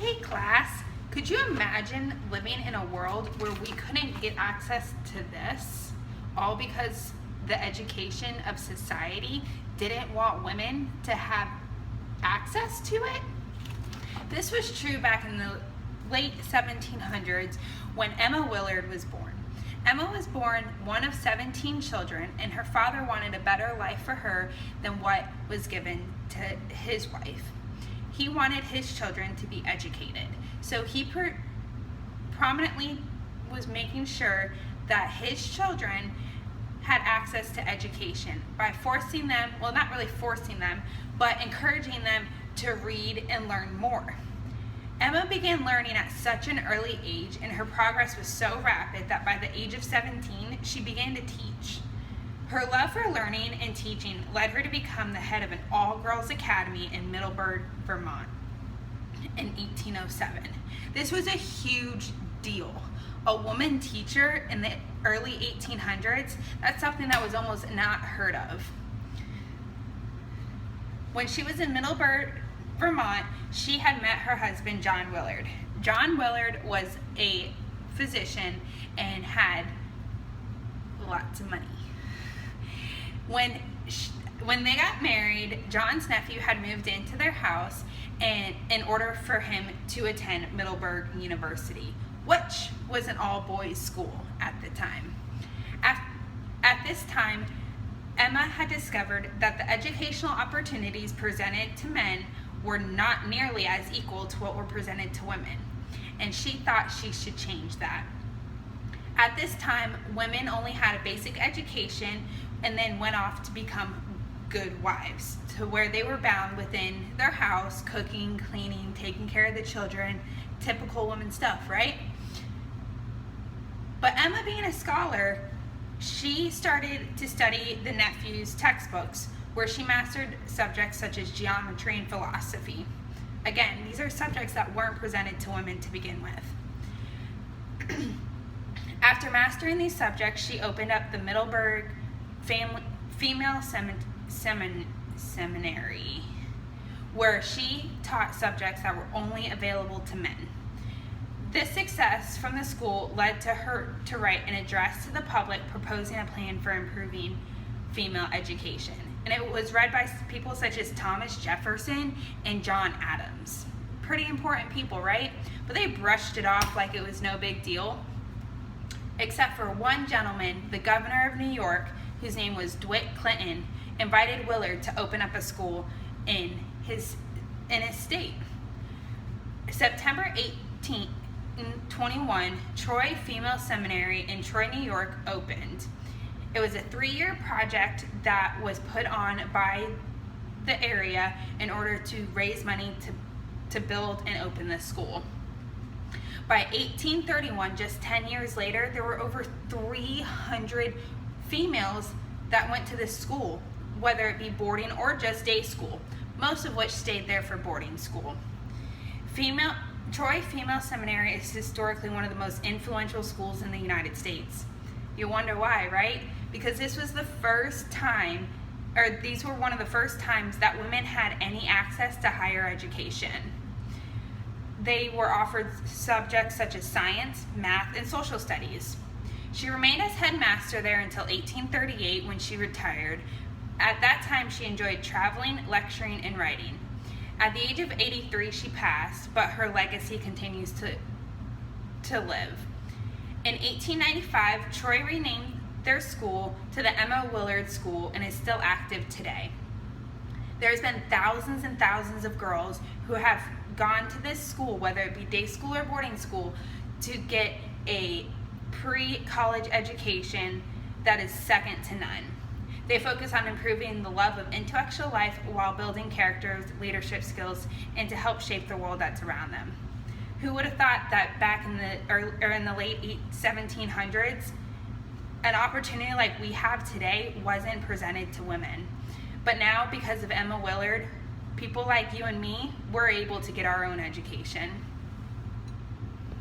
hey class, could you imagine living in a world where we couldn't get access to this, all because the education of society didn't want women to have access to it? This was true back in the late 1700s when Emma Willard was born. Emma was born one of 17 children, and her father wanted a better life for her than what was given to his wife. He wanted his children to be educated, so he prominently was making sure that his children had access to education by forcing them, well, not really forcing them, but encouraging them to read and learn more. Emma began learning at such an early age, and her progress was so rapid that by the age of 17, she began to teach. Her love for learning and teaching led her to become the head of an all-girls academy in Middleburg, Vermont in 1807. This was a huge deal. A woman teacher in the early 1800s, that's something that was almost not heard of. When she was in Middleburg, Vermont, she had met her husband, John Willard. John Willard was a physician and had lots of money. When they got married, John's nephew had moved into their house and in order for him to attend Middleburg University, which was an all-boys school at the time. At this time, Emma had discovered that the educational opportunities presented to men were not nearly as equal to what were presented to women, and she thought she should change that. At this time, women only had a basic education and then went off to become good wives, to where they were bound within their house, cooking, cleaning, taking care of the children, typical woman stuff, right? But Emma, being a scholar, she started to study the nephew's textbooks, where she mastered subjects such as geometry and philosophy. Again, these are subjects that weren't presented to women to begin with. After mastering these subjects, she opened up the Middleburg Female Seminary, where she taught subjects that were only available to men. This success from the school led to her to write an address to the public proposing a plan for improving female education. And it was read by people such as Thomas Jefferson and John Adams. Pretty important people, right? But they brushed it off like it was no big deal, except for one gentleman, the governor of New York, whose name was DeWitt Clinton, invited Willard to open up a school in his state. September 1821, Troy Female Seminary in Troy, New York opened. It was a 3-year project that was put on by the area in order to raise money to build and open the school. By 1831, just 10 years later, there were over 300 females that went to this school, whether it be boarding or just day school, most of which stayed there for boarding school. Troy Female Seminary is historically one of the most influential schools in the United States. You wonder why, right? Because this was the first time, or these were one of the first times that women had any access to higher education. They were offered subjects such as science, math, and social studies. She remained as headmaster there until 1838 when she retired. At that time, she enjoyed traveling, lecturing, and writing. At the age of 83, she passed, but her legacy continues to live. In 1895, Troy renamed their school to the Emma Willard School and is still active today. There's been thousands and thousands of girls who have gone to this school, whether it be day school or boarding school, to get a pre-college education that is second to none. They focus on improving the love of intellectual life while building characters, leadership skills, and to help shape the world that's around them. Who would have thought that back in the late 1700s, an opportunity like we have today wasn't presented to women? But now, because of Emma Willard, people like you and me, we're able to get our own education.